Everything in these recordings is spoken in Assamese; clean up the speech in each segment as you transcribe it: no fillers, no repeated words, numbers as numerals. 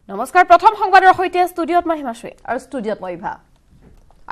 নমস্কাৰ প্ৰথম সংবাদৰ সৈতে ষ্টুডিঅত মহিমাশ্ৰী আৰু ষ্টুডিঅত মইভা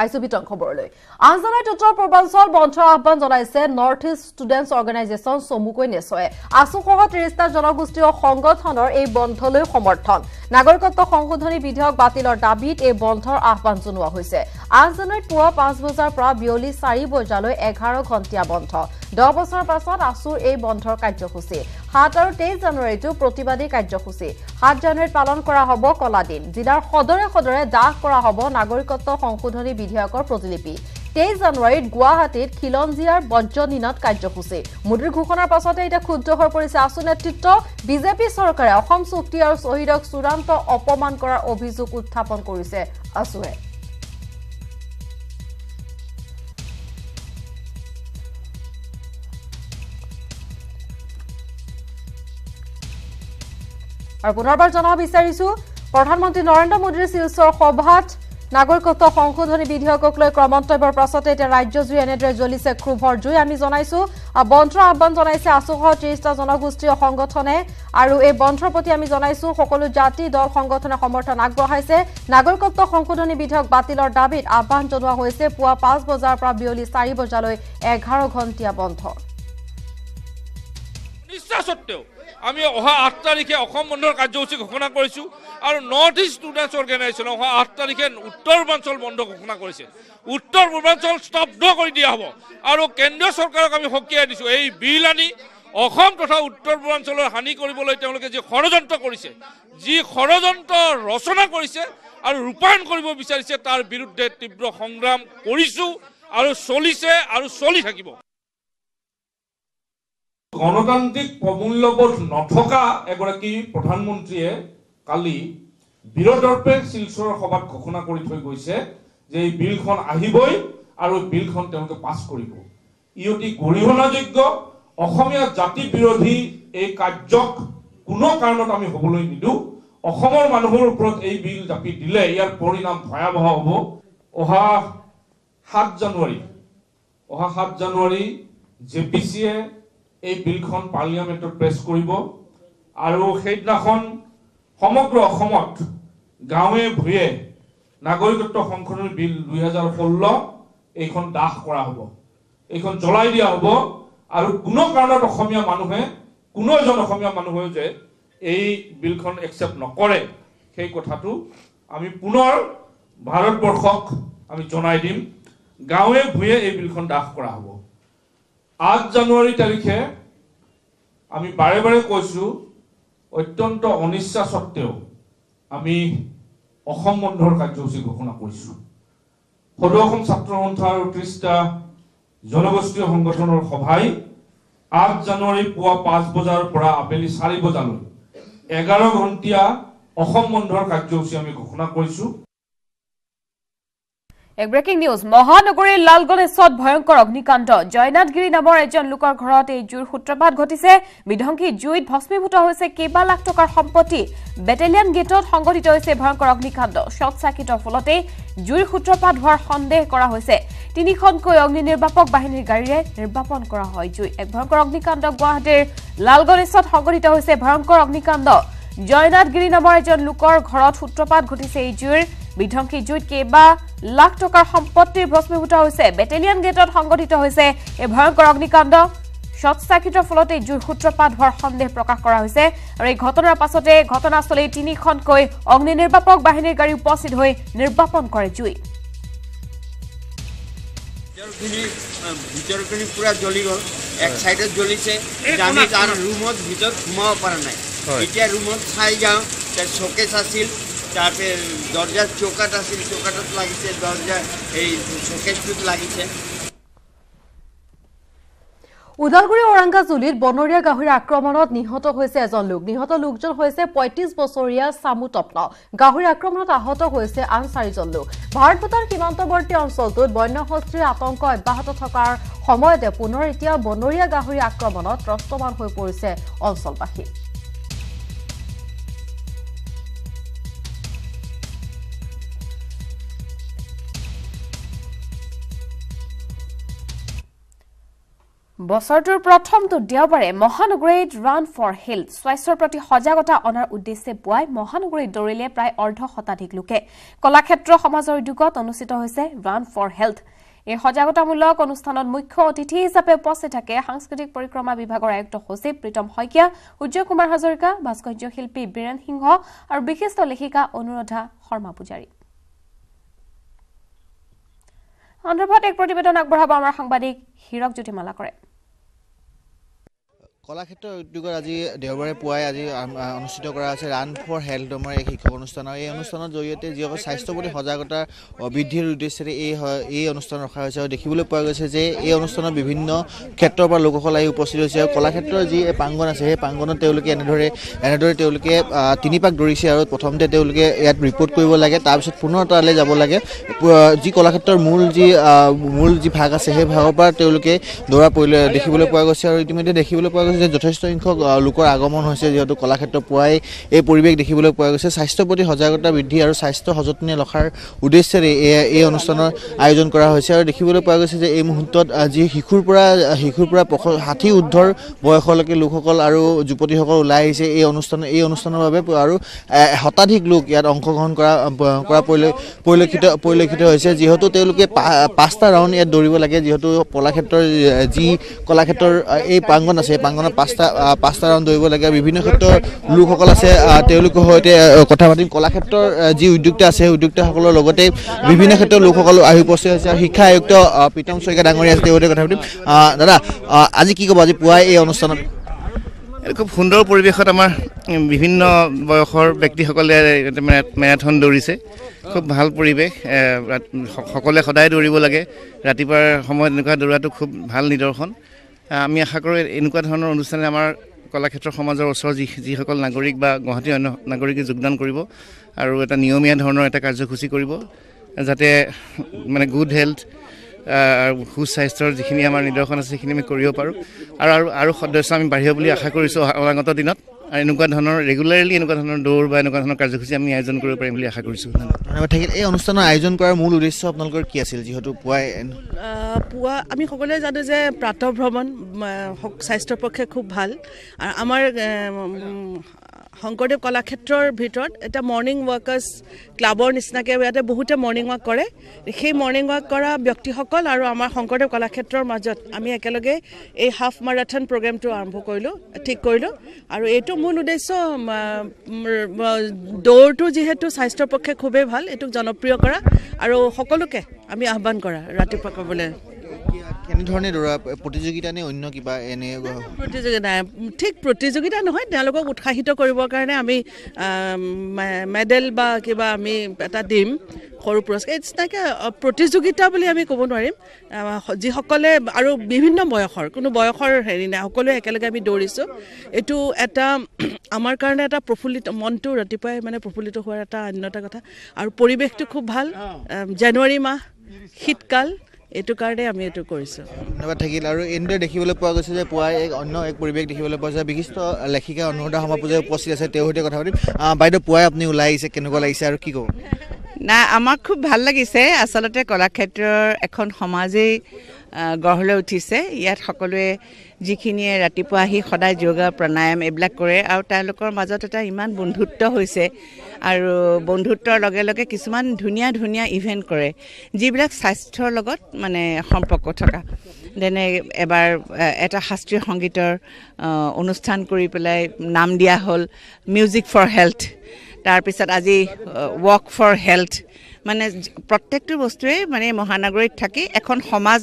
আইছো বিতং খবৰলৈ আনজনাইত উত্তৰ পূৰ্বাঞ্চল বন্ধ আহ্বান জনাইছে নৰ্থ ইষ্ট ষ্টুডেণ্টছ অৰ্গেনাইজেশ্যন চমুকৈ নেছয়ে আসুসহ ৩০টা জনগোষ্ঠীয় সংগঠনৰ এই বন্ধলৈ সমৰ্থন নাগৰিকত্ব সংশোধনী বিধেয়ক বাতিলৰ দাবীত এই বন্ধৰ আহ্বান জনোৱা হৈছে আনজনাইত পুৱা ৫ বজাৰ পৰা বিয়লি ৪ বজালৈ ১১ ঘণ্টীয়া বন্ধ 10 বছৰ পাছত আসুৰ এই বন্ধৰ কাৰ্যসূচী ৭ আৰু ২৩ জানুৱাৰীটো প্ৰতিবাদী কাৰ্যসূচী ৭ জানুৱাৰীত পালন কৰা হ'ব কলা দিন জিলাৰ সদৰে সদৰে দাহ কৰা হ'ব নাগৰিকত্ব সংশোধনী বিধেয়কৰ প্ৰতিলিপি ২৩ জানুৱাৰীত গুৱাহাটীত খিলঞ্জীয়াৰ বজ্ৰদিনত কাৰ্যসূচী মোদীৰ ঘোষণাৰ পাছতে এতিয়া ক্ষুব্ধ হৈ পৰিছে আসু নেতৃত্ব বিজেপি চৰকাৰে অসম চুক্তি আৰু শহীদক চূড়ান্ত অপমান কৰাৰ অভিযোগ উত্থাপন কৰিছে আসুৱে আৰু পুনৰবাৰ জনাব বিচাৰিছো প্ৰধানমন্ত্ৰী নৰেন্দ্ৰ মোদীৰ শিলচৰ সভাত নাগৰিকত্ব সংশোধনী বিধেয়কক লৈ ক্ৰমন্তব্যৰ পাছতে এতিয়া ৰাজ্যজুৰি এনেদৰে জ্বলিছে ক্ষোভৰ জুই আমি জনাইছো বন্ধৰ আহ্বান জনাইছে আসুসহ ৩০টা জনগোষ্ঠীয় সংগঠনে আৰু এই বন্ধৰ প্ৰতি আমি জনাইছো সকলো জাতি দল সংগঠনে সমৰ্থন আগবঢ়াইছে নাগৰিকত্ব সংশোধনী বিধেয়ক বাতিলৰ দাবীত আহ্বান জনোৱা হৈছে পুৱা ৫ বজাৰ পৰা বিয়লি ৪ বজালৈ ১১ ঘণ্টীয়া বন্ধ আমি অহা ৮ তাৰিখে অসম বন্ধৰ কাৰ্যসূচী ঘোষণা কৰিছোঁ আৰু নৰ্থ ইষ্ট ষ্টুডেণ্টছ অৰ্গেনাইজেশ্যন অহা ৮ তাৰিখে উত্তৰ পূৰ্বাঞ্চল বন্ধ ঘোষণা কৰিছে উত্তৰ পূৰ্বাঞ্চল স্তব্ধ কৰি দিয়া হ'ব আৰু কেন্দ্ৰীয় চৰকাৰক আমি সকীয়াই দিছোঁ এই বিল আনি অসম তথা উত্তৰ পূৰ্বাঞ্চলৰ হানি কৰিবলৈ তেওঁলোকে যি ষড়যন্ত্ৰ কৰিছে যি ষড়যন্ত্ৰ ৰচনা কৰিছে আৰু ৰূপায়ণ কৰিব বিচাৰিছে তাৰ বিৰুদ্ধে তীব্ৰ সংগ্ৰাম কৰিছোঁ আৰু চলিছে আৰু চলি থাকিব গণতান্ত্ৰিক প্ৰমূল্যবোধ নথকা এগৰাকী প্ৰধানমন্ত্ৰীয়ে কালি বিৰোধৰ্পে শিলচৰ সভাত ঘোষণা কৰি থৈ গৈছে যে এই বিলখন আহিবই আৰু বিলখন তেওঁলোকে পাছ কৰিব ই অতি গৰিহণাযোগ্য অসমীয়া জাতি বিৰোধী এই কাৰ্যক কোনো কাৰণত আমি হ'বলৈ নিদিওঁ অসমৰ মানুহৰ ওপৰত এই বিল জাপি দিলে ইয়াৰ পৰিণাম ভয়াৱহ হ'ব অহা ৭ জানুৱাৰী জেপিচিয়ে এই বিলখন পাৰ্লিয়ামেণ্টত প্ৰেছ কৰিব আৰু সেইদিনাখন সমগ্ৰ অসমত গাঁৱে ভূঞে নাগৰিকত্ব সংশোধনী বিল ২০১৬ এইখন দাহ কৰা হ'ব এইখন জ্বলাই দিয়া হ'ব আৰু কোনো কাৰণত অসমীয়া মানুহে কোনো এজন অসমীয়া মানুহে যে এই বিলখন একচেপ্ট নকৰে সেই কথাটো আমি পুনৰ ভাৰতবৰ্ষক আমি জনাই দিম গাঁৱে ভূঞে এই বিলখন দাহ কৰা হ'ব ৮ জানুৱাৰী তাৰিখে আমি বাৰে বাৰে কৈছোঁ অত্যন্ত অনিচ্ছা সত্ত্বেও আমি অসম বন্ধৰ কাৰ্যসূচী ঘোষণা কৰিছোঁ সদৌ অসম ছাত্ৰ সন্থা আৰু ৩০টা জনগোষ্ঠীয় সংগঠনৰ সভাই ৮ জানুৱাৰী পুৱা ৫ বজাৰ পৰা আবেলি ৪ বজালৈ ১১ ঘণ্টীয়া অসম বন্ধৰ কাৰ্যসূচী আমি ঘোষণা কৰিছোঁ এক ব্ৰেকিং নিউজ মহানগৰীৰ লালগণেশত ভয়ংকৰ অগ্নিকাণ্ড জয়নাথগিৰি নামৰ এজন লোকৰ ঘৰত এই জুইৰ সূত্ৰপাত ঘটিছে বিধ্বংসী জুইত ভস্মীভূত হৈছে কেইবা লাখ টকাৰ সম্পত্তি বেটেলিয়ান গেটত সংঘটিত হৈছে ভয়ংকৰ অগ্নিকাণ্ড শ্বৰ্ট চাৰ্কিটৰ ফলতে জুইৰ সূত্ৰপাত হোৱাৰ সন্দেহ কৰা হৈছে ৩খনকৈ অগ্নি নিৰ্বাপক বাহিনীৰ গাড়ীৰে নিৰ্বাপন কৰা হয় জুই এক ভয়ংকৰ অগ্নিকাণ্ড গুৱাহাটীৰ লালগণেশত সংঘটিত হৈছে ভয়ংকৰ অগ্নিকাণ্ড জয়নাথগিৰি নামৰ এজন লোকৰ ঘৰত সূত্ৰপাত ঘটিছে এই জুইৰ বিধ্বংসী জুইত কেইবা লাখ টকাৰ সম্পত্তিৰ ভস্মীভূত হৈছে বেটেলিয়ান গেটত সংঘটিত হৈছে এই ভয়ংকৰ অগ্নিকাণ্ড শ্বৰ্ট চাৰ্কিটৰ ফলতে জুইৰ সূত্ৰপাত হোৱাৰ সন্দেহ প্ৰকাশ কৰা হৈছে আৰু এই ঘটনাৰ পাছতে ঘটনাস্থলীত ৩খনকৈ অগ্নি নিৰ্বাপক বাহিনীৰ গাড়ী উপস্থিত হৈ নিৰ্বাপন কৰে জুই ভিতৰখিনি পুৰা জ্বলি গ'ল এক সাইডত জ্বলিছে আমি তাৰ ৰুমত ভিতৰত সোমাব পৰা নাই এতিয়া ৰুমত চাই যাওঁ তাৰ শোকেছ আছিল তাতে দৰজাৰ চৌকাট আছিল চৌকাটত লাগিছে দৰজা এই শোকেছটোত লাগিছে উদালগুৰি ওৰাংগাজুলিত বনৰীয়া গাহৰি আক্ৰমণত নিহত হৈছে এজন লোক নিহত লোকজন হৈছে ৩৫ বছৰীয়া সামু তপ্ন গাহৰি আক্ৰমণত আহত হৈছে আন ৪জন লোক ভাৰত ভূটান সীমান্তৱৰ্তী অঞ্চলটোত বন্যহস্তীৰ আতংক অব্যাহত থকাৰ সময়তে পুনৰ এতিয়া বনৰীয়া গাহৰি আক্ৰমণত ত্ৰস্তমান হৈ পৰিছে অঞ্চলবাসী বছৰটোৰ প্ৰথমটো দেওবাৰে মহানগৰীত ৰান ফৰ হেল্থ স্বাস্থ্যৰ প্ৰতি সজাগতা অনাৰ উদ্দেশ্যে পুৱাই মহানগৰীত দৌৰিলে প্ৰায় অৰ্ধ শতাধিক লোকে কলাক্ষেত্ৰ সমাজৰ উদ্যোগত অনুষ্ঠিত হৈছে ৰান ফৰ হেল্থ এই সজাগতামূলক অনুষ্ঠানত মুখ্য অতিথি হিচাপে উপস্থিত থাকে সাংস্কৃতিক পৰিক্ৰমা বিভাগৰ আয়ুক্ত সচিব প্ৰীতম শইকীয়া উজ্জ্বল কুমাৰ হাজৰিকা ভাস্কৰ্য শিল্পী বীৰেন সিংহ আৰু বিশিষ্ট লেখিকা অনুৰাধা শৰ্মা পূজাৰী সন্দৰ্ভত এক প্ৰতিবেদন আগবঢ়াব আমাৰ সাংবাদিক হীৰক জ্যোতিমালা কৰে কলাক্ষেত্ৰ উদ্যোগৰ আজি দেওবাৰে পুৱাই আজি অনুষ্ঠিত কৰা আছে ৰান ফৰ হেল্থ নামৰ এক শিক্ষক অনুষ্ঠান আৰু এই অনুষ্ঠানৰ জৰিয়তে যিসকল স্বাস্থ্যৰ প্ৰতি সজাগতা বৃদ্ধিৰ উদ্দেশ্যে এই অনুষ্ঠান ৰখা হৈছে আৰু দেখিবলৈ পোৱা গৈছে যে এই অনুষ্ঠানত বিভিন্ন ক্ষেত্ৰৰ পৰা লোকসকল আহি উপস্থিত হৈছে আৰু কলাক্ষেত্ৰৰ যি প্ৰাংগণ আছে সেই প্ৰাংগণত তেওঁলোকে এনেদৰে তেওঁলোকে 3 পাক দৌৰিছে আৰু প্ৰথমতে তেওঁলোকে ইয়াত ৰিপৰ্ট কৰিব লাগে তাৰপিছত পুনৰ তালৈ যাব লাগে যি কলাক্ষেত্ৰৰ মূল যি ভাগ আছে সেই ভাগৰ পৰা তেওঁলোকে দৌৰা দেখিবলৈ পোৱা গৈছে আৰু ইতিমধ্যে দেখিবলৈ পোৱা যে যথেষ্ট সংখ্যক লোকৰ আগমন হৈছে যেহেতু কলাক্ষেত্ৰ পুৱাই এই পৰিৱেশ দেখিবলৈ পোৱা গৈছে স্বাস্থ্যৰ প্ৰতি সজাগতা বৃদ্ধি আৰু স্বাস্থ্য সযতনে ৰখাৰ উদ্দেশ্যেৰে এই অনুষ্ঠানৰ আয়োজন কৰা হৈছে আৰু দেখিবলৈ পোৱা গৈছে যে এই মুহূৰ্তত যি শিশুৰ পৰা 60 ঊৰ্ধৰ বয়সলৈকে লোকসকল আৰু যুৱতীসকল ওলাই আহিছে এই অনুষ্ঠানৰ বাবে আৰু শতাধিক লোক ইয়াত অংশগ্ৰহণ কৰা পৰিলক্ষিত হৈছে যিহেতু তেওঁলোকে 5টা ৰাউণ্ড ইয়াত দৌৰিব লাগে যিহেতু কলাক্ষেত্ৰৰ এই প্ৰাংগণ আছে প্ৰাংগণত 5টা ৰাউণ্ড দৌৰিব লাগে বিভিন্ন ক্ষেত্ৰৰ লোকসকল আছে তেওঁলোকৰ সৈতে কথা পাতিম কলাক্ষেত্ৰৰ যি উদ্যোক্তা আছে উদ্যোক্তাসকলৰ লগতে বিভিন্ন ক্ষেত্ৰৰ লোকসকল আহি উপস্থিত হৈছে আৰু শিক্ষা আয়ুক্ত প্ৰীতম শইকীয়া ডাঙৰীয়া আছে তেওঁলোকৰ কথা পাতিম দাদা আজি কি ক'ব আজি পুৱাই এই অনুষ্ঠানত খুব সুন্দৰ পৰিৱেশত আমাৰ বিভিন্ন বয়সৰ ব্যক্তিসকলে মেৰাথন দৌৰিছে খুব ভাল পৰিৱেশ সকলোৱে সদায় দৌৰিব লাগে ৰাতিপুৱাৰ সময়ত এনেকুৱা দৌৰাটো খুব ভাল নিদৰ্শন আমি আশা কৰোঁ এনেকুৱা ধৰণৰ অনুষ্ঠানে আমাৰ কলাক্ষেত্ৰ সমাজৰ ওচৰৰ যিসকল নাগৰিক বা গুৱাহাটীৰ অন্য নাগৰিকে যোগদান কৰিব আৰু এটা নিয়মীয়া ধৰণৰ এটা কাৰ্যসূচী কৰিব যাতে মানে গুড হেল্থ সুস্বাস্থ্যৰ যিখিনি আমাৰ নিদৰ্শন আছে সেইখিনি আমি কৰিব পাৰোঁ আৰু সদস্য আমি বাঢ়িব বুলি আশা কৰিছোঁ অনাগত দিনত আৰু এনেকুৱা ধৰণৰ ৰেগুলাৰলি এনেকুৱা ধৰণৰ দৌৰ বা এনেকুৱা ধৰণৰ কাৰ্যসূচী আমি আয়োজন কৰিব পাৰিম বুলি আশা কৰিছোঁ ধন্যবাদ থাকিল এই অনুষ্ঠানৰ আয়োজন কৰাৰ মূল উদ্দেশ্য আপোনালোকৰ কি আছিল যিহেতু পুৱা আমি সকলোৱে জানো যে প্ৰাতঃভ্ৰমণ স্বাস্থ্যৰ পক্ষে খুব ভাল আৰু আমাৰ শংকৰদেৱ কলাক্ষেত্ৰৰ ভিতৰত এটা মৰ্ণিং ৱাকাৰ্ছ ক্লাবৰ নিচিনাকৈ ইয়াতে বহুতে মৰ্ণিং ৱাক কৰে সেই মৰ্ণিং ৱাক কৰা ব্যক্তিসকল আৰু আমাৰ শংকৰদেৱ কলাক্ষেত্ৰৰ মাজত আমি একেলগে এই হাফ মাৰাথন প্ৰগ্ৰেমটো ঠিক কৰিলোঁ আৰু এইটো মূল উদ্দেশ্য দৌৰটো যিহেতু স্বাস্থ্যৰ পক্ষে খুবেই ভাল এইটোক জনপ্ৰিয় কৰা আৰু সকলোকে আমি আহ্বান কৰা ৰাতিপুৱা কৰিবলৈ কেনেধৰণে দৌৰা প্ৰতিযোগিতা নে অন্য কিবা এনে প্ৰতিযোগিতা ঠিক প্ৰতিযোগিতা নহয় তেওঁলোকক উৎসাহিত কৰিবৰ কাৰণে আমি মেডেল বা কিবা আমি এটা দিম সৰু পুৰস্কাৰ নিচিনাকৈ প্ৰতিযোগিতা বুলি আমি ক'ব নোৱাৰিম যিসকলে আৰু বিভিন্ন বয়সৰ কোনো বয়সৰ হেৰি নাই সকলোৱে একেলগে আমি দৌৰিছোঁ এইটো এটা আমাৰ কাৰণে এটা প্ৰফুল্লিত মনটো ৰাতিপুৱাই মানে প্ৰফুল্লিত হোৱাৰ এটা অন্যতা কথা আৰু পৰিৱেশটো খুব ভাল জানুৱাৰী মাহ শীতকাল এইটো কাৰণে আমি এইটো কৰিছোঁ ধন্যবাদ থাকিল আৰু এনেদৰে দেখিবলৈ পোৱা গৈছে যে পুৱাই অন্য এক পৰিৱেশ দেখিবলৈ পোৱা যায় বিশিষ্ট লেখিকা অনুৰাধা শৰ্মা পূজাৰী উপস্থিত আছে তেওঁৰ সৈতে কথা পাতিম বাইদেউ পুৱাই আপুনি ওলাই আহিছে কেনেকুৱা লাগিছে আৰু কি ক'ব না আমাক খুব ভাল লাগিছে আচলতে কলাক্ষেত্ৰৰ এখন সমাজেই গঢ় লৈ উঠিছে ইয়াত সকলোৱে যিখিনিয়ে ৰাতিপুৱা আহি সদায় যোগা প্ৰাণায়াম এইবিলাক কৰে আৰু তেওঁলোকৰ মাজত এটা ইমান বন্ধুত্ব হৈছে আৰু বন্ধুত্বৰ লগে লগে কিছুমান ধুনীয়া ধুনীয়া ইভেণ্ট কৰে যিবিলাক স্বাস্থ্যৰ লগত মানে সম্পৰ্ক থকা যেনে এবাৰ এটা শাস্ত্ৰীয় সংগীতৰ অনুষ্ঠান কৰি পেলাই নাম দিয়া হ'ল মিউজিক ফৰ হেল্থ তাৰপিছত আজি ৱক ফৰ হেল্থ মানে প্ৰত্যেকটো বস্তুৱে মানে মহানগৰীত থাকি এখন সমাজ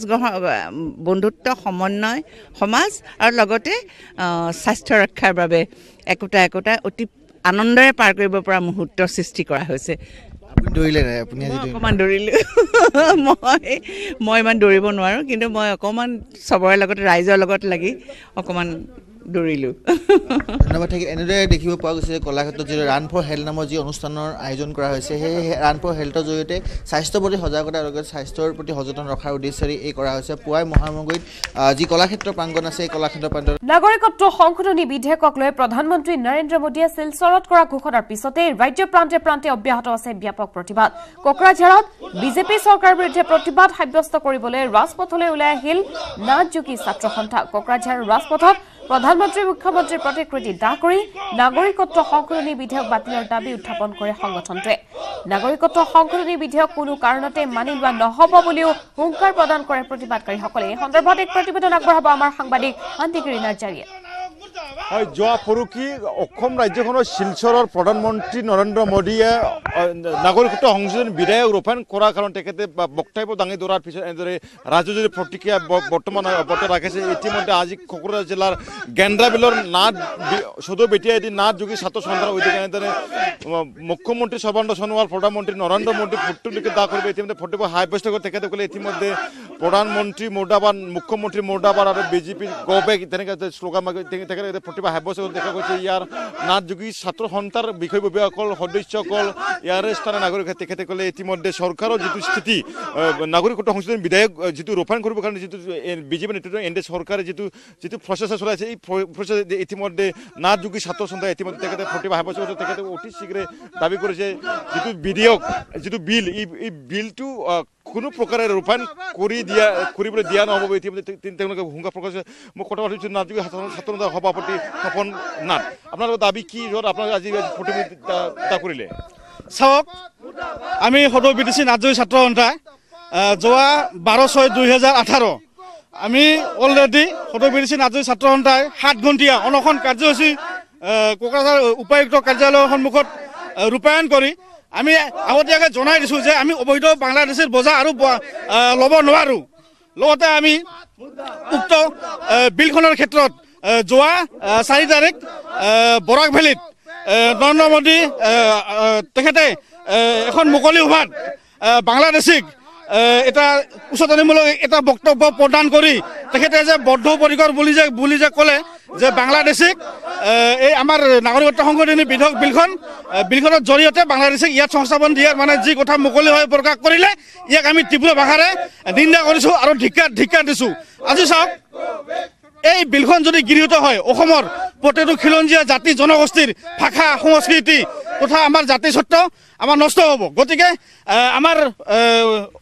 বন্ধুত্ব সমন্বয় সমাজ আৰু লগতে স্বাস্থ্য ৰক্ষাৰ বাবে একোটা অতি আনন্দৰে পাৰ কৰিব পৰা মুহূৰ্তৰ সৃষ্টি কৰা হৈছে অকণমান দৌৰিলোঁ মই ইমান দৌৰিব নোৱাৰোঁ কিন্তু মই অকণমান চবৰে লগত ৰাইজৰ লগত লাগি অকণমান দৌৰিলোঁ ধন্যবাদ থাকিল এনেদৰে দেখিব পোৱা গৈছে কলাক্ষেত্ৰত যি ৰান ফৰ হেল্থ নামৰ যি অনুষ্ঠানৰ আয়োজন কৰা হৈছে সেই ৰান ফৰ হেল্থৰ জৰিয়তে স্বাস্থ্যৰ প্ৰতি সজাগতা আৰু স্বাস্থ্যৰ প্ৰতি সচেতন ৰখাৰ উদ্দেশ্যেৰে এই কৰা হৈছে পুৱাই মহামগুৰিত যি কলাক্ষেত্ৰ প্ৰাংগণ আছে এই কলাক্ষেত্ৰ প্ৰাংগণ নাগৰিকত্ব সংশোধনী বিধেয়কক লৈ প্ৰধানমন্ত্ৰী নৰেন্দ্ৰ মোদীয়ে শিলচৰত কৰা ঘোষণাৰ পিছতে ৰাজ্য প্ৰান্তে প্ৰান্তে অব্যাহত আছে ব্যাপক প্ৰতিবাদ কোকৰাঝাৰত বিজেপি চৰকাৰৰ বিৰুদ্ধে প্ৰতিবাদ সাব্যস্ত কৰিবলৈ ৰাজপথলৈ ওলাই আহিল নাথ যোগী ছাত্ৰ সন্থা কোকৰাঝাৰৰ ৰাজপথত প্ৰধানমন্ত্ৰী মুখ্যমন্ত্ৰীৰ প্ৰতিকৃতি দাহ কৰি নাগৰিকত্ব সংশোধনী বিধেয়ক বাতিলৰ দাবী উত্থাপন কৰে সংগঠনটোৱে নাগৰিকত্ব সংশোধনী বিধেয়ক কোনো কাৰণতে মানি লোৱা নহ'ব বুলিও হুংকাৰ প্ৰদান কৰে প্ৰতিবাদকাৰীসকলে এই সন্দৰ্ভত এক প্ৰতিবেদন আগবঢ়াব আমাৰ সাংবাদিক শান্তিগিৰি নাৰ্জাৰীয়ে হয় যোৱা পৰহি অসম ৰাজ্যখনৰ শিলচৰৰ প্ৰধানমন্ত্ৰী নৰেন্দ্ৰ মোদীয়ে নাগৰিকত্ব সংশোধনী বিধেয়ক ৰূপায়ণ কৰাৰ কাৰণে তেখেতে বক্তব্য দাঙি ধৰাৰ পিছত এনেদৰে ৰাজ্যজুৰি প্ৰতিক্ৰিয়া বৰ্তমান অব্যাহত ৰাখিছে ইতিমধ্যে আজি কোকৰাঝাৰ জিলাৰ গেন্দ্ৰাবিলৰ নাথ সদৌ বেটিয়াদি নাথ যোগী ছাত্ৰ সন্থাৰ উদ্যোগে এনেদৰে মুখ্যমন্ত্ৰী সৰ্বানন্দ সোণোৱাল প্ৰধানমন্ত্ৰী নৰেন্দ্ৰ মোদীৰ ফটোলৈকে দাহ কৰিব ইতিমধ্যে ফটো সাব্যস্ত কৰি তেখেতসকলে ইতিমধ্যে প্ৰধানমন্ত্ৰী মুৰ্দাবাদ মুখ্যমন্ত্ৰী মুৰ্দাবাদ আৰু বিজেপি গো বেক তেনেকৈ শ্লোগান মাৰি তেখেতে প্ৰতিভা সাব্যস্ত দেখা গৈছে ইয়াৰ নাথ যোগী ছাত্ৰ সন্থাৰ বিষয়ববীয়াসকল সদস্যসকল ইয়াৰ স্থানীয় নাগৰিক তেখেতসকলে ইতিমধ্যে চৰকাৰৰ যিটো স্থিতি নাগৰিকত্ব সংশোধনী বিধেয়ক যিটো ৰূপায়ণ কৰিবৰ কাৰণে যিটো বিজেপি নেতৃত্ব এনডিএ চৰকাৰে যিটো প্ৰচেষ্টা চলাইছে এই প্ৰচেষ্টা ইতিমধ্যে নাথ যোগী ছাত্ৰ সন্থাই ইতিমধ্যে তেখেতে প্ৰতিভা সাব্যস্ত কৰিছে তেখেতে অতি শীঘ্ৰে দাবী কৰিছে যিটো বিধেয়ক যিটো বিল এই বিলটো কোনো প্ৰকাৰে ৰূপায়ণ কৰিবলৈ দিয়া নহ'ব ইতিমধ্যে তেওঁলোকে হুংকাৰ প্ৰকাশ কৰিছে মই কথা পাতিছোঁ নাথ যোগী ছাত্ৰ সন্থাৰ সভাপতি তপন নাথ আপোনালোকৰ দাবী কি য'ত আপোনালোকে আজি প্ৰতিযোগিতা কৰিলে চাওক আমি সদৌ বিটিচি নাথ যোগী ছাত্ৰ সন্থাই যোৱা 12/6/2018 আমি অলৰেডি সদৌ বিটিচি নাথ যোগী ছাত্ৰ সন্থাই 7 ঘণ্টীয়া অনশন কাৰ্যসূচী কোকৰাঝাৰ উপায়ুক্ত কাৰ্যালয়ৰ সন্মুখত ৰূপায়ণ কৰি আমি আগতীয়াকৈ জনাই দিছোঁ যে আমি অবৈধ বাংলাদেশীৰ বজা আৰু ল'ব নোৱাৰোঁ লগতে আমি উক্ত বিলখনৰ ক্ষেত্ৰত যোৱা 4 তাৰিখ বৰাক ভেলীত নৰেন্দ্ৰ মোদী তেখেতে এখন মুকলি সভাত বাংলাদেশীক এটা উচতনিমূলক এটা বক্তব্য প্ৰদান কৰি তেখেতে যে বদ্ধপৰিকৰ বুলি যে ক'লে যে বাংলাদেশীক এই আমাৰ নাগৰিকত্ব সংশোধনী বিলখনৰ জৰিয়তে বাংলাদেশীক ইয়াত সংস্থাপন দিয়াৰ মানে যি কথা মুকলিভাৱে প্ৰকাশ কৰিলে ইয়াক আমি তীব্ৰ ভাষাৰে নিন্দা কৰিছোঁ আৰু ধিক্কাৰ দিছোঁ আজি চাওক এই বিলখন যদি গৃহীত হয় অসমৰ প্ৰতিটো খিলঞ্জীয়া জাতি জনগোষ্ঠীৰ ভাষা সংস্কৃতি তথা আমাৰ জাতিস্বত্ব আমাৰ নষ্ট হ'ব গতিকে আমাৰ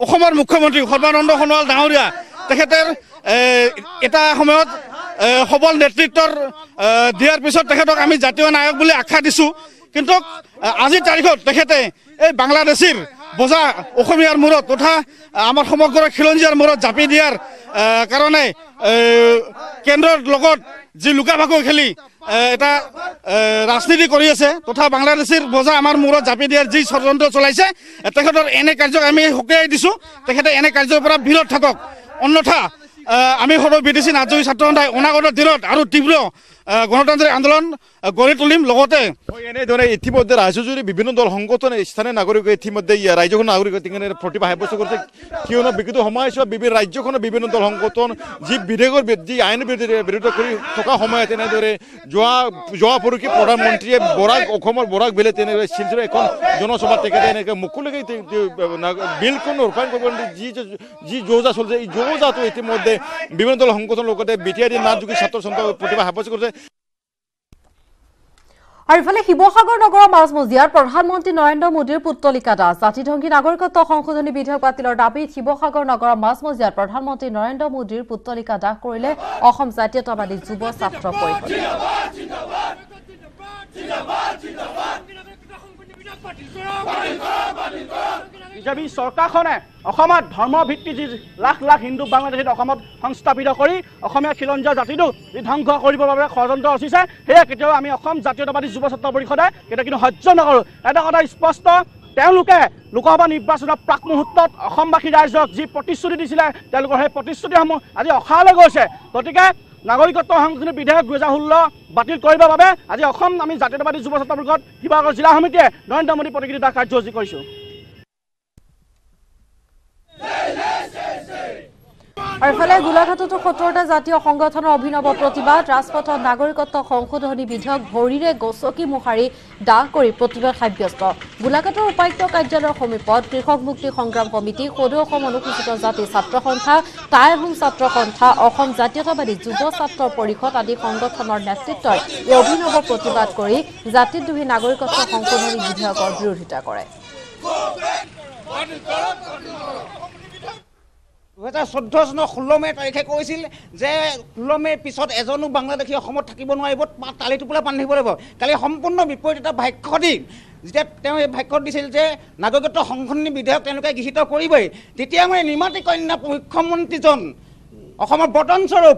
অসমৰ মুখ্যমন্ত্ৰী সৰ্বানন্দ সোণোৱাল ডাঙৰীয়া তেখেতৰ এটা সময়ত সবল নেতৃত্বৰ দিয়াৰ পিছত তেখেতক আমি জাতীয় নায়ক বুলি আখ্যা দিছোঁ কিন্তু আজিৰ তাৰিখত তেখেতে এই বাংলাদেশীৰ বজা অসমীয়াৰ মূৰত তথা আমাৰ সমগ্ৰ খিলঞ্জীয়াৰ মূৰত জাপি দিয়াৰ কাৰণে কেন্দ্ৰৰ লগত যি লুকা-ভাকু খেলি এটা ৰাজনীতি কৰি আছে তথা বাংলাদেশীৰ বজা আমাৰ মূৰত জাপি দিয়াৰ যি ষড়যন্ত্ৰ চলাইছে তেখেতৰ এনে কাৰ্যক আমি সকীয়াই দিছোঁ তেখেতে এনে কাৰ্যৰ পৰা বিৰত থাকক অন্যথা আমি সদৌ বিটিচি নাথ যোগী ছাত্ৰ সন্থাই অনাগত দিনত আৰু তীব্ৰ গণতান্ত্ৰিক আন্দোলন গঢ়ি তুলিম লগতে এনেদৰে ইতিমধ্যে ৰাজ্যজুৰি বিভিন্ন দল সংগঠন স্থানীয় নাগৰিক ইতিমধ্যে ৰাজ্যখনৰ নাগৰিক প্ৰতিভা সাব্যস্ত কৰিছে কিয়নো বিগত সময়ছোৱাত বিভিন্ন ৰাজ্যখনৰ বিভিন্ন দল সংগঠন যি বিধেয়কৰ যি আইনৰ বিৰোধিতা কৰি থকা সময়ত এনেদৰে যোৱা পৰহি প্ৰধানমন্ত্ৰীয়ে অসমৰ বৰাক ভেলীত তেনেদৰে শিলচৰৰ এখন জনসভা তেখেতে এনেকৈ মুকলিকৈ বিলখন ৰূপায়ণ কৰিব যি যৌজা চলিছে এই যৌজাটো ইতিমধ্যে বিভিন্ন দল সংগঠনৰ লগতে বিটিআইডি নাথ যোগী ছাত্ৰ সন্থাই প্ৰতিভা সাব্যস্ত কৰিছে আৰু ইফালে শিৱসাগৰ নগৰৰ মাজমজিয়াত প্ৰধানমন্ত্ৰী নৰেন্দ্ৰ মোদীৰ পুত্তলিকা দাহ জাতিধংগী নাগৰিকত্ব সংশোধনী বিধেয়ক বাতিলৰ দাবীত শিৱসাগৰ নগৰৰ মাজমজিয়াত প্ৰধানমন্ত্ৰী নৰেন্দ্ৰ মোদীৰ পুত্তলিকা দাহ কৰিলে অসম জাতীয়তাবাদী যুৱ ছাত্ৰ পৰিষদ বিজেপি চৰকাৰখনে অসমত ধৰ্মভিত্তিক যি লাখ লাখ হিন্দু বাংলাদেশীক অসমত সংস্থাপিত কৰি অসমীয়া খিলঞ্জীয়া জাতিটো যি ধ্বংস কৰিবৰ বাবে ষড়যন্ত্ৰ ৰচিছে সেয়ে কেতিয়াও আমি অসম জাতীয়তাবাদী যুৱ ছাত্ৰ পৰিষদে কেতিয়া কিন্তু সহ্য নকৰোঁ এটা কথা স্পষ্ট তেওঁলোকে লোকসভা নিৰ্বাচনৰ প্ৰাক মুহূৰ্তত অসমবাসী ৰাইজক যি প্ৰতিশ্ৰুতি দিছিলে তেওঁলোকৰ সেই প্ৰতিশ্ৰুতিসমূহ আজি অখালৈ গৈছে গতিকে নাগৰিকত্ব সংশোধনী বিধেয়ক 2016 বাতিল কৰিবৰ বাবে আজি অসম আমি জাতীয়তাবাদী যুৱ ছাত্ৰ পৰিষদ শিৱসাগৰ জিলা সমিতিয়ে নৰেন্দ্ৰ মোদী প্ৰতিকৃতি দাহ কাৰ্যসূচী কৰিছোঁ আৰু ইফালে গোলাঘাটতো ৭০টা জাতীয় সংগঠনৰ অভিনৱ প্ৰতিবাদ ৰাজপথত নাগৰিকত্ব সংশোধনী বিধেয়ক ভৰিৰে গছকি মুখাৰি দাহ কৰি প্ৰতিবাদ সাব্যস্ত গোলাঘাটৰ উপায়ুক্ত কাৰ্যালয়ৰ সমীপত কৃষক মুক্তি সংগ্ৰাম সমিতি সদৌ অসম অনুসূচিত জাতি ছাত্ৰ সন্থা টাই আহোম ছাত্ৰ সন্থা অসম জাতীয়তাবাদী যুৱ ছাত্ৰ পৰিষদ আদি সংগঠনৰ নেতৃত্বই এই অভিনৱ প্ৰতিবাদ কৰি জাতিদ্ৰোহী নাগৰিকত্ব সংশোধনী বিধেয়কৰ বিৰোধিতা কৰে 2014 চনৰ 16 মে তাৰিখে কৈছিল যে 16 মেৰ পিছত এজনো বাংলাদেশী অসমত থাকিব নোৱাৰিব তালি টোপোলা বান্ধিব লাগিব কালি সম্পূৰ্ণ বিপৰীত এটা ভাষ্য দি যেতিয়া তেওঁ এই ভাষ্য দিছিল যে নাগৰিকত্ব সংশোধনী বিধেয়ক তেওঁলোকে গৃহীত কৰিবই তেতিয়া মানে নিমাতী কন্যা মুখ্যমন্ত্ৰীজন অসমৰ বৰ্তনস্বৰূপ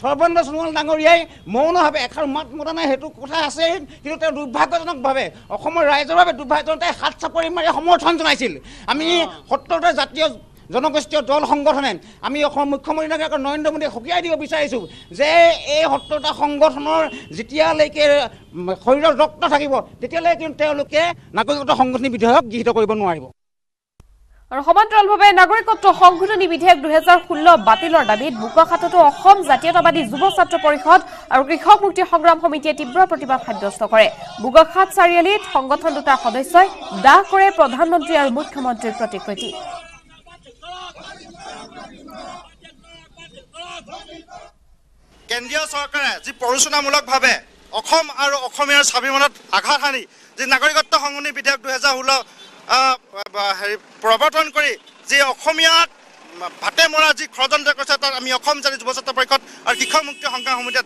সৰ্বানন্দ সোণোৱাল ডাঙৰীয়াই মৌনভাৱে এষাৰ মাত মতা নাই সেইটো কথা আছে কিন্তু তেওঁ দুৰ্ভাগ্যজনকভাৱে অসমৰ ৰাইজৰ বাবে দুৰ্ভাগ্যজনক হাত চাপৰি মাৰি সমৰ্থন জনাইছিল আমি ৭০টা জাতীয় জনগোষ্ঠীয় দল সংগঠনে আমি অসমৰ মুখ্যমন্ত্ৰী নৰেন্দ্ৰ মোদীক সকীয়াই দিব বিচাৰিছোঁ যে এই ৭০টা সংগঠনৰ যেতিয়ালৈকে শৰীৰৰ ৰক্ত থাকিব তেতিয়ালৈকে কিন্তু তেওঁলোকে নাগৰিকত্ব সংশোধনী বিধেয়ক গৃহীত কৰিব নোৱাৰিব আৰু সমান্তৰালভাৱে নাগৰিকত্ব সংশোধনী বিধেয়ক 2016 বাতিলৰ দাবীত বোকাখাততো অসম জাতীয়তাবাদী যুৱ ছাত্ৰ পৰিষদ আৰু কৃষক মুক্তি সংগ্ৰাম সমিতিয়ে তীব্ৰ প্ৰতিবাদ সাব্যস্ত কৰে বোকাখাত চাৰিআলিত সংগঠন দুটাৰ সদস্যই দাহ কৰে প্ৰধানমন্ত্ৰী আৰু মুখ্যমন্ত্ৰীৰ প্ৰতিকৃতি কেন্দ্ৰীয় চৰকাৰে যি পৰিচালনামূলকভাৱে অসম আৰু অসমীয়াৰ স্বাভিমানত আঘাত হানি যি নাগৰিকত্ব সংশোধনী বিধেয়ক 2016 প্ৰৱৰ্তন কৰি যি অসমীয়াক ভাতে মৰা যি ষড়যন্ত্ৰ কৰিছে তাত আমি অসম জাতীয় যুৱ ছাত্ৰ পৰিষদ আৰু কৃষক মুক্তি সংগ্ৰাম সমিতিয়ে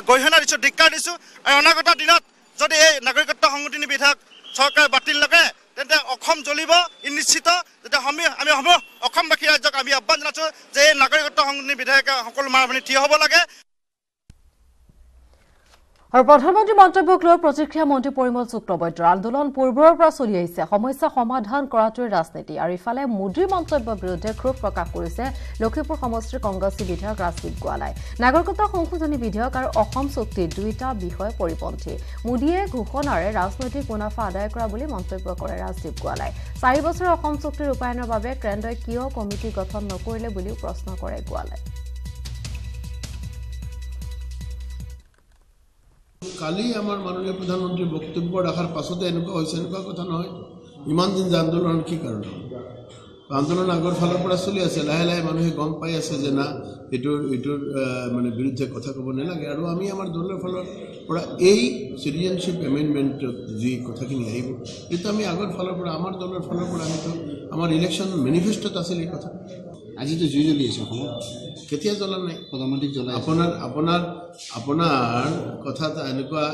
গৰিহণা দিছোঁ ধিক্কাৰ দিছোঁ আৰু অনাগত দিনত যদি এই নাগৰিকত্ব সংশোধনী বিধেয়ক চৰকাৰে বাতিল নকৰে তেন্তে অসম জ্বলিব নিশ্চিত যেতিয়া আমি অসমবাসী ৰাজ্যক আমি আহ্বান জনাইছোঁ যে এই নাগৰিকত্ব সংশোধনী বিধেয়কে সকলো মানৱী থিয় হ'ব লাগে আৰু প্ৰধানমন্ত্ৰী মন্তব্যক লৈ প্ৰতিক্ৰিয়া মন্ত্ৰী পৰিমল শুক্লবৈদ্যৰ আন্দোলন পূৰ্বৰ পৰা চলি আহিছে সমস্যা সমাধান কৰাটোৱে ৰাজনীতি আৰু ইফালে মোদীৰ মন্তব্যৰ বিৰুদ্ধে ক্ষোভ প্ৰকাশ কৰিছে লখিমপুৰ সমষ্টিৰ কংগ্ৰেছী বিধায়ক ৰাজদীপ গোৱালাই নাগৰিকত্ব সংশোধনী বিধেয়ক আৰু অসম চুক্তি দুয়োটা বিষয় পৰিপন্থী মোদীয়ে ঘোষণাৰে ৰাজনৈতিক মুনাফা আদায় কৰা বুলি মন্তব্য কৰে ৰাজদীপ গোৱালাই 4 বছৰৰ অসম চুক্তি ৰূপায়ণৰ বাবে কেন্দ্ৰই কিয় কমিটি গঠন নকৰিলে বুলিও প্ৰশ্ন কৰে গোৱালাই কালি আমাৰ মাননীয় প্ৰধানমন্ত্ৰীৰ বক্তব্য ৰাখাৰ পাছতে এনেকুৱা হৈছে এনেকুৱা কথা নহয় ইমান দিন যে আন্দোলনৰ কি কাৰণ আন্দোলন আগৰ ফালৰ পৰা চলি আছে লাহে লাহে মানুহে গম পাই আছে যে না এইটোৰ মানে বিৰুদ্ধে কথা ক'ব নালাগে আৰু আমি আমাৰ দলৰ ফালৰ পৰা এই চিটিজেনশ্বিপ এমেণ্ডমেণ্টত যি কথাখিনি আহিব এইটো আমি আগৰ ফালৰ পৰা আমাৰ দলৰ ফালৰ পৰা আমিতো আমাৰ ইলেকশ্যন মেনিফেষ্টত আছিল এই কথা আজিতো জুই জ্বলি আছে অসমত কেতিয়া জ্বলা নাই প্ৰধানমন্ত্ৰীক জ্বলাই আপোনাৰ কথা এনেকুৱা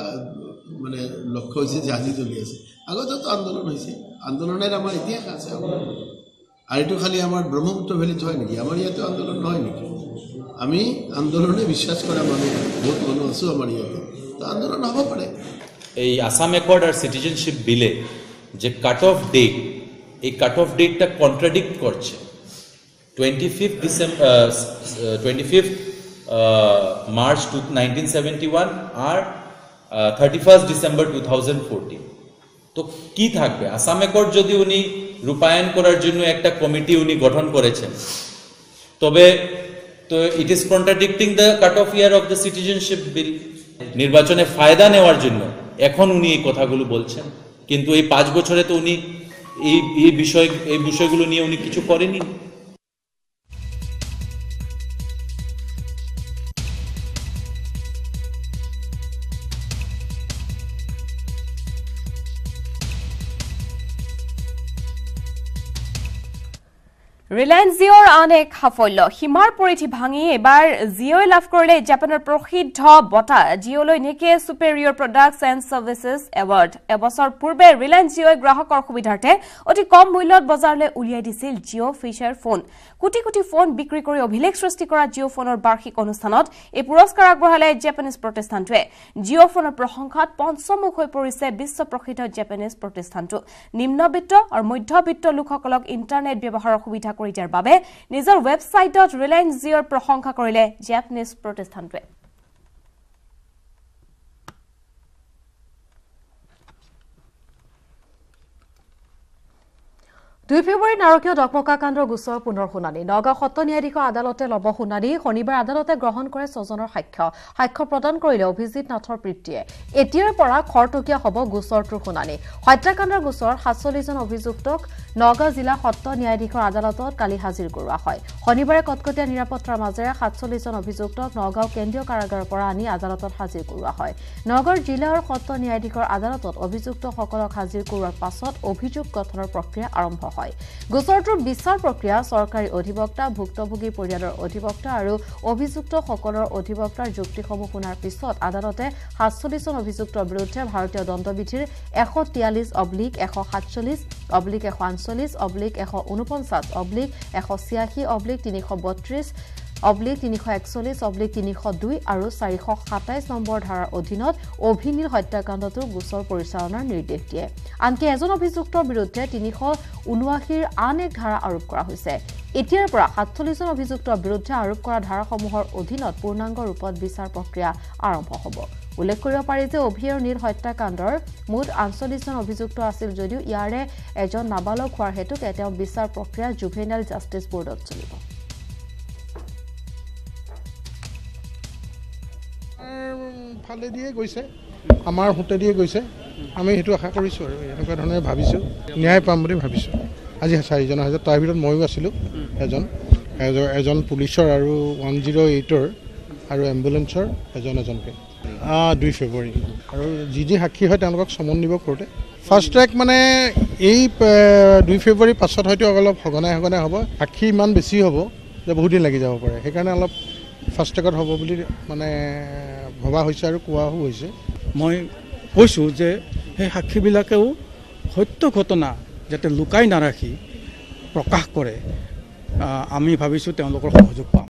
মানে লক্ষ্য হৈছে যে আজি জ্বলি আছে আগতেতো আন্দোলন হৈছে আন্দোলনের আমার ইতিহাস আছে আর এইটো খালি আমার ব্রহ্মপুত্র ভ্যালিত হয় নাকি আমার ইয়াতে আন্দোলন নহয় নাকি আমি আন্দোলনে বিশ্বাস করা মানুষ বহুত মানুষ আছো আমার ইয়াতে তো আন্দোলন হব পারে এই আসাম অ্যাকর্ড আর সিটিজেনশিপ বিলে যে কাট অফ ডেট এই কাট অফ ডেটটা কন্ট্রাডিক্ট করছে 25th March 1971 আর 31st December 2014 তো কি থাকবে আসাম অ্যাকর্ড যদি উনি রূপায়ণ করার জন্য একটা কমিটি উনি গঠন করেছেন তবে তো it is contradicting the cut off year of the citizenship bill নির্বাচনে ফায়দা নেওয়ার জন্য এখন উনি এই কথাগুলো বলছেন কিন্তু এই 5 বছরে তো উনি এই বিষয়গুলো নিয়ে উনি কিছু করেনি ৰিলায়েন্স জিঅ'ৰ আন এক সাফল্য সীমাৰ পৰিধি ভাঙি এবাৰ জিঅ'ই লাভ কৰিলে জাপানৰ প্ৰসিদ্ধ বঁটা জিঅ'লৈ নিকে সুপেৰিয়ৰ প্ৰডাক্টছ এণ্ড ছাৰ্ভিচেছ এৱাৰ্ড এবছৰ পূৰ্বে ৰিলায়েন্স জিঅ'ই গ্ৰাহকৰ সুবিধাৰ্থে অতি কম মূল্যত বজাৰলৈ উলিয়াই দিছিল Jio' feature phone crore crore phone বিক্ৰী কৰি অভিলেখ সৃষ্টি কৰা জিঅ' ফোনৰ বাৰ্ষিক অনুষ্ঠানত এই পুৰস্কাৰ আগবঢ়ালে জাপানীজ প্ৰতিষ্ঠানটোৱে জিঅ' ফোনৰ প্ৰশংসাত পঞ্চমুখ হৈ পৰিছে বিশ্ব প্ৰসিদ্ধ জাপানীজ প্ৰতিষ্ঠানটো নিম্নবিত্ত আৰু মধ্যবিত্ত লোকসকলক ইণ্টাৰনেট ব্যৱহাৰৰ সুবিধা কৰি দিয়াৰ বাবে নিজৰ ৱেবছাইটত ৰিলায়েন্স জিঅ'ৰ প্ৰশংসা কৰিলে জাপানীজ প্ৰতিষ্ঠানটোৱে 2 ফেব্ৰুৱাৰী নাৰকীয় ডকমকা কাণ্ডৰ গোচৰ পুনৰ শুনানি নগাঁও সত্ৰ ন্যায়াধীশৰ আদালতে ল'ব শুনানি শনিবাৰ আদালতে গ্ৰহণ কৰে 6 জনৰ সাক্ষ্য প্ৰদান কৰিলে অভিজিত নাথৰ পিতৃয়ে এতিয়াৰ পৰা খৰতকীয়া হ'ব গোচৰটোৰ শুনানি হত্যাকাণ্ডৰ গোচৰ 47 জন অভিযুক্তক নগাঁও জিলা সত্ৰ ন্যায়াধীশৰ আদালতত কালি হাজিৰ কৰোৱা হয় শনিবাৰে কটকটীয়া নিৰাপত্তাৰ মাজেৰে 47 জন অভিযুক্তক নগাঁও কেন্দ্ৰীয় কাৰাগাৰৰ পৰা আনি আদালতত হাজিৰ কৰোৱা হয় নগৰ জিলা আৰু সত্ৰ ন্যায়াধীশৰ আদালতত অভিযুক্তসকলক হাজিৰ কৰোৱাৰ পাছত অভিযোগ গঠনৰ প্ৰক্ৰিয়া আৰম্ভ হয় গোচৰটোৰ বিচাৰ প্ৰক্ৰিয়া চৰকাৰী অধিবক্তা ভুক্তভোগী পৰিয়ালৰ অধিবক্তা আৰু অভিযুক্তসকলৰ অধিবক্তাৰ যুক্তিসমূহ শুনাৰ পিছত আদালতে 47 জন অভিযুক্তৰ বিৰুদ্ধে ভাৰতীয় দণ্ডবিধিৰ 143/147/149/186/332/341 আৰু 427 নম্বৰ ধাৰাৰ অধীনত অভিনীল হত্যাকাণ্ডটোৰ গোচৰ পৰিচালনাৰ নিৰ্দেশ দিয়ে আনকি এজন অভিযুক্তৰ বিৰুদ্ধে 379 আন এক ধাৰা আৰোপ কৰা হৈছে এতিয়াৰ পৰা 47 জন অভিযুক্তৰ বিৰুদ্ধে আৰোপ কৰা ধাৰাসমূহৰ অধীনত পূৰ্ণাংগ ৰূপত বিচাৰ প্ৰক্ৰিয়া আৰম্ভ হ'ব উল্লেখ কৰিব পাৰি যে অভি আৰু নীল হত্যাকাণ্ডৰ মুঠ 48 জন অভিযুক্ত আছিল যদিও ইয়াৰে এজন নাবালক হোৱাৰ হেতুকে তেওঁ বিচাৰ প্ৰক্ৰিয়া জুভেনাইল জাষ্টিছ বৰ্ডত চলিব ফালে দিয়ে গৈছে আমাৰ হুতে দিয়ে গৈছে আমি হেতু আশা কৰিছো আৰু এনেকুৱা ধৰণে ভাবিছো ন্যায় পাম বুলি ভাবিছো আজি 4জন আছে তাৰ ভিতৰত মইও আছিলো এজন পুলিচৰ আৰু 108ৰ আৰু এম্বুলেন্সৰ এজনকে 2 ফেব্ৰুৱাৰী আৰু যি সাক্ষী হয় তেওঁলোকক সমন দিব কোৰ্টে ফাৰ্ষ্ট ট্ৰেক মানে এই 2 ফেব্ৰুৱাৰী পাছত হয়তো অলপ হগনাই হ'ব সাক্ষী ইমান বেছি হ'ব যে বহুত দিন লাগি যাব পাৰে সেইকাৰণে অলপ ফাৰ্ষ্ট ট্ৰেকত হ'ব বুলি মানে ভবা হৈছে আৰু কোৱাও হৈছে মই কৈছোঁ যে সেই সাক্ষীবিলাকেও সত্য ঘটনা যাতে লুকাই নাৰাখি প্ৰকাশ কৰে আমি ভাবিছোঁ তেওঁলোকৰ সহযোগ পাম